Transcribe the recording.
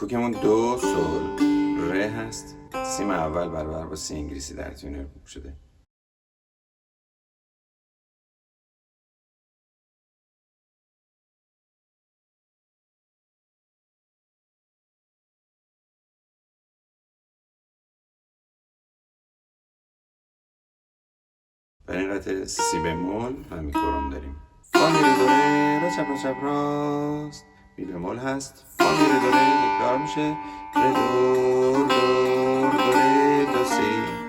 کوکمون دو سول ره هست. سیم اول برابر با سی انگلیسی در تیونر شده. برای این قطعه سی بمول و میکروم داریم. فا میره دوره را چپ را چپ راست، می بمول هست. فا میره دوره تکرار میشه. ره دور دور دوره دو سی.